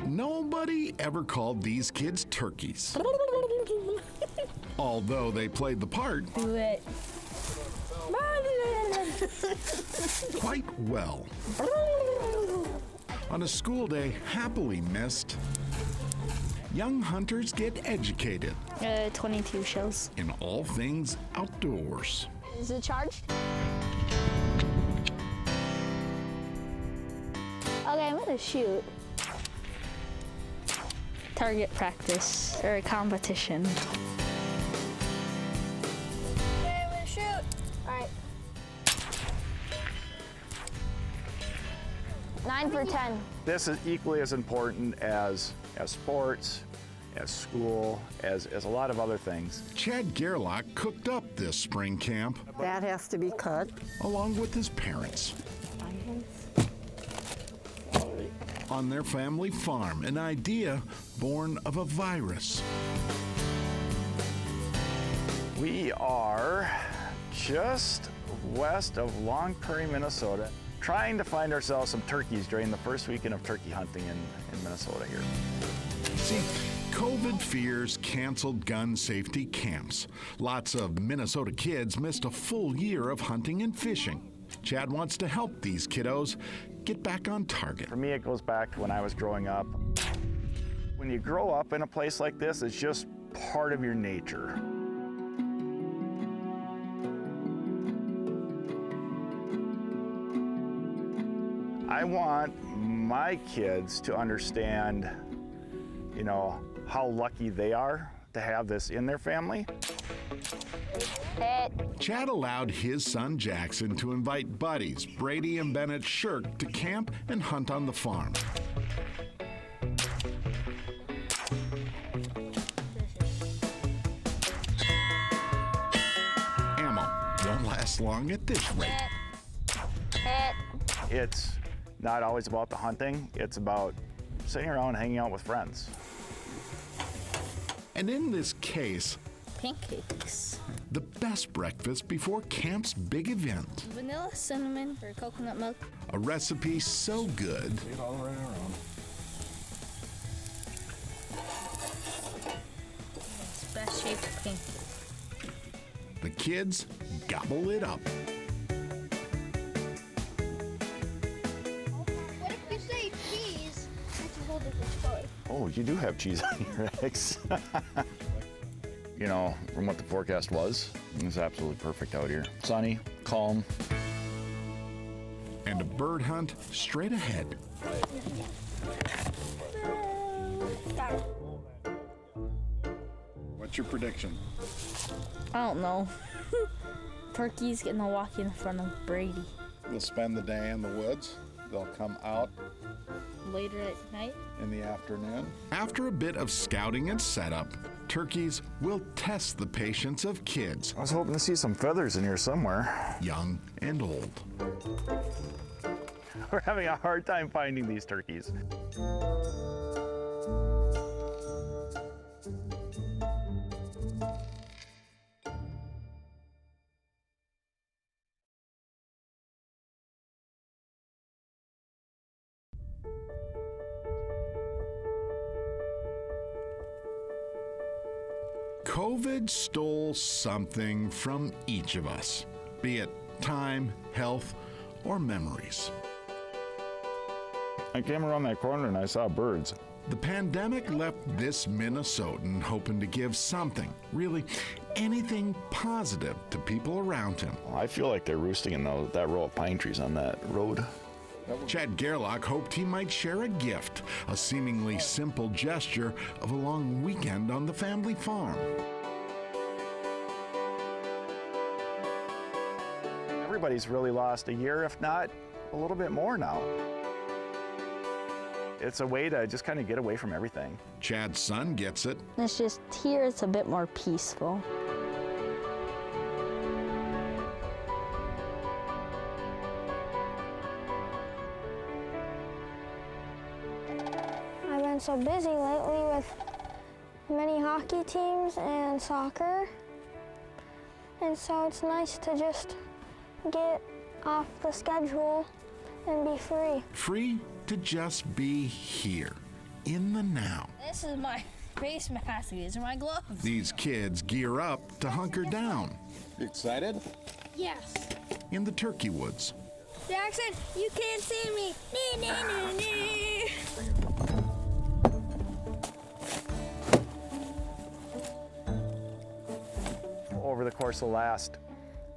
Nobody ever called these kids turkeys. Although they played the part Do it. quite well. On a school day happily missed, young hunters get educated 22 shells. in all things outdoors. Is it charged? Okay, I'm gonna shoot. Target practice or a competition. Okay, I'm gonna shoot. All right. 9 for 10. This is equally as important as sports, as school, as a lot of other things. Chad Gerlach cooked up this spring camp That has to be cut. along with his parents on their family farm, an idea born of a virus. We are just west of Long Prairie, Minnesota, trying to find ourselves some turkeys during the first weekend of turkey hunting in Minnesota here. See, COVID fears canceled gun safety camps. Lots of Minnesota kids missed a full year of hunting and fishing. Chad wants to help these kiddos get back on target. For me, it goes back to when I was growing up. When you grow up in a place like this, it's just part of your nature. I want my kids to understand, how lucky they are to have this in their family. Chad allowed his son Jackson to invite buddies Brady and Bennett Shirk to camp and hunt on the farm. Ammo won't last long at this rate. It's not always about the hunting, it's about sitting around and hanging out with friends. And in this case, Pancakes. the best breakfast before camp's big event. Vanilla, cinnamon, or coconut milk. A recipe so good, Get all the way around. It's best shaped pancakes. the kids gobble it up. What if you say cheese? That's a whole different story. Oh, you do have cheese on your eggs. From what the forecast was, it's absolutely perfect out here. Sunny, calm. And a bird hunt straight ahead. What's your prediction? I don't know. Turkey's gonna walk in front of Brady We'll spend the day in the woods. They'll come out later at night. in the afternoon. After a bit of scouting and setup, turkeys will test the patience of kids, I was hoping to see some feathers in here somewhere. young and old. We're having a hard time finding these turkeys. COVID stole something from each of us, be it time, health, or memories. I came around that corner and I saw birds. The pandemic left this Minnesotan hoping to give something, really anything positive to people around him. I feel like they're roosting in that row of pine trees on that road. Chad Gerlach hoped he might share a gift, a seemingly simple gesture of a long weekend on the family farm. Everybody's really lost a year, if not a little bit more now. It's a way to just kind of get away from everything. Chad's son gets it. It's just here it's a bit more peaceful. I've been so busy lately with many hockey teams and soccer. And so it's nice to just get off the schedule and be free. Free to just be here, in the now. This is my face mask. These are my gloves. These kids gear up to hunker down You excited? Yes. in the turkey woods. Jackson, you can't see me. Nee, nee, nee, nee. Over the course of the last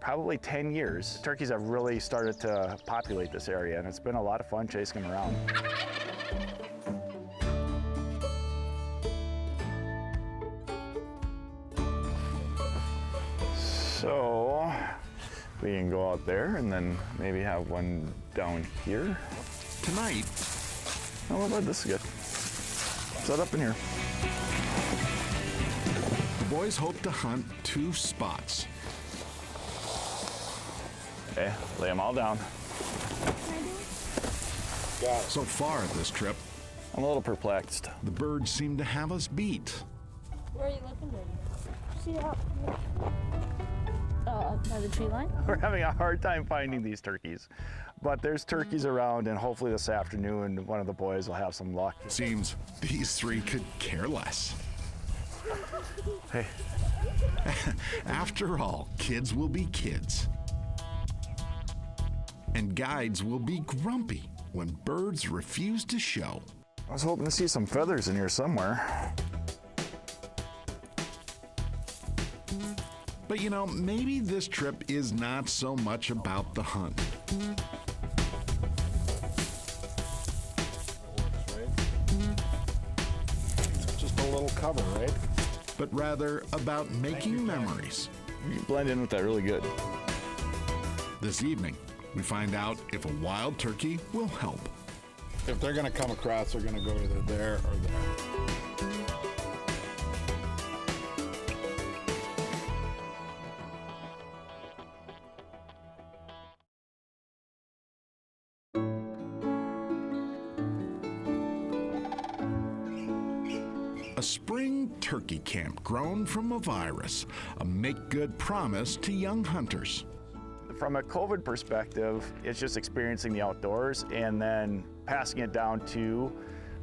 probably 10 years, turkeys have really started to populate this area, and it's been a lot of fun chasing them around. So we can go out there and then maybe have one down here. Tonight, Oh, what about this is good. Set up in here. the boys hope to hunt 2 spots. Okay, lay them all down. So far this trip, I'm a little perplexed. the birds seem to have us beat. Where are you looking, baby? See that? By the tree line? We're having a hard time finding these turkeys, but there's turkeys around, and hopefully this afternoon one of the boys will have some luck. Seems these 3 could care less. Hey, After all, kids will be kids. And guides will be grumpy when birds refuse to show. I was hoping to see some feathers in here somewhere. But you know, maybe this trip is not so much about the hunt, Just a little cover, right? but rather about making memories. You blend in with that really good. This evening, we find out if a wild turkey will help. If they're gonna come across, they're gonna go either there or there. A spring turkey camp grown from a virus, a make-good promise to young hunters. From a COVID perspective, it's just experiencing the outdoors and then passing it down to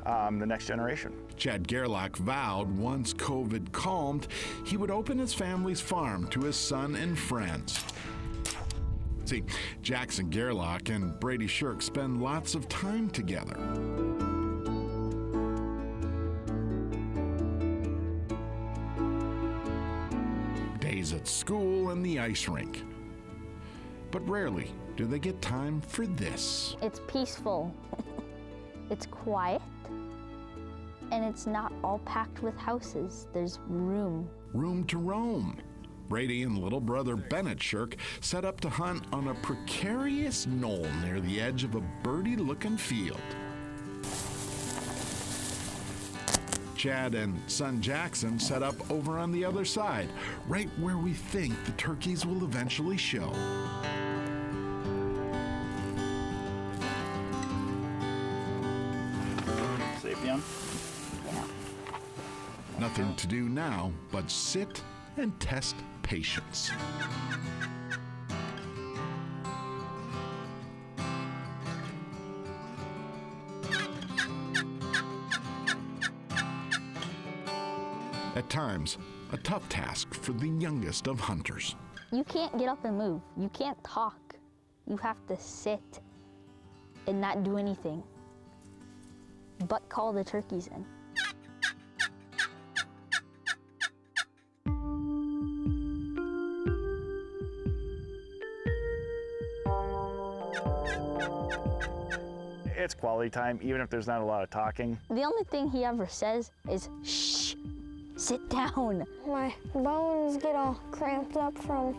the next generation. Chad Gerlach vowed once COVID calmed, he would open his family's farm to his son and friends. See, Jackson Gerlach and Brady Shirk spend lots of time together. Days at school and the ice rink. But rarely do they get time for this. It's peaceful. It's quiet. And it's not all packed with houses. There's room. Room to roam. Brady and little brother Bennett Shirk set up to hunt on a precarious knoll near the edge of a birdy-looking field. Chad and son Jackson set up over on the other side, right where we think the turkeys will eventually show. Safety on? Nothing to do now but sit and test patience. At times, a tough task for the youngest of hunters. You can't get up and move. You can't talk. You have to sit and not do anything but call the turkeys in. It's quality time, even if there's not a lot of talking. The only thing he ever says is, shh, sit down. My bones get all cramped up from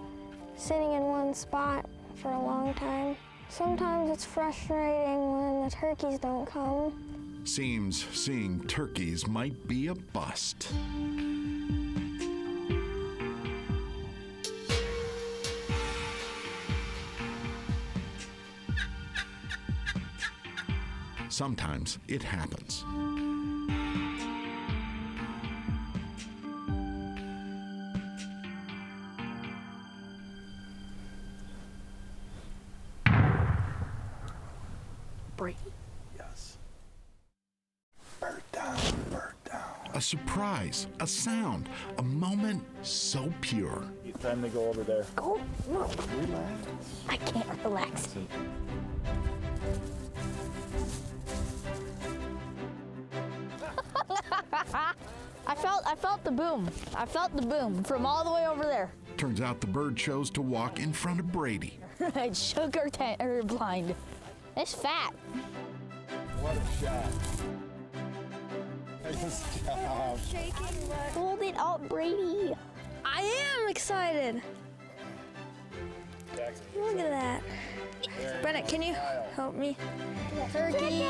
sitting in one spot for a long time. Sometimes it's frustrating when the turkeys don't come. Seems seeing turkeys might be a bust. Sometimes it happens. Brady. Yes. Bird down, bird down. A surprise, a sound, a moment so pure. It's time to go over there. Go. No. Relax. I can't relax. I felt the boom. I felt the boom from all the way over there. Turns out the bird chose to walk in front of Brady. It shook her blind. It's fat. What a shot. Nice job. Shaking, but Hold it up, Brady. I am excited. Look at that. Bennett, can you help me? Turkey.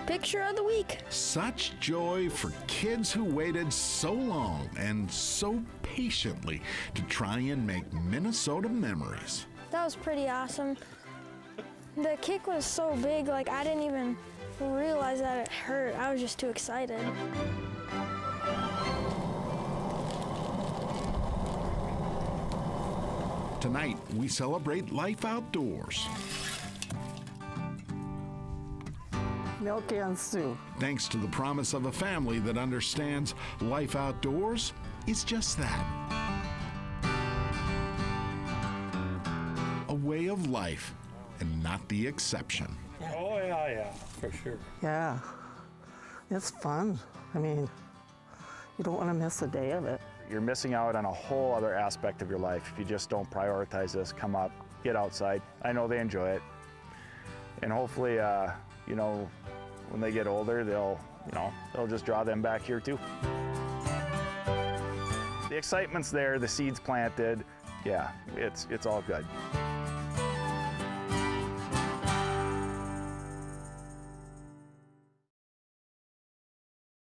Picture of the week. Such joy for kids who waited so long and so patiently to try and make Minnesota memories. That was pretty awesome. The kick was so big, like I didn't even realize that it hurt. I was just too excited. Tonight, we celebrate life outdoors. Milk and stew. Thanks to the promise of a family that understands life outdoors is just that. A way of life and not the exception. Oh, yeah, for sure. Yeah, it's fun. I mean, you don't want to miss a day of it. You're missing out on a whole other aspect of your life if you just don't prioritize this. Come up, get outside. I know they enjoy it. And hopefully, you know, when they get older, they'll just draw them back here too. The excitement's there, the seed's planted. Yeah, it's all good.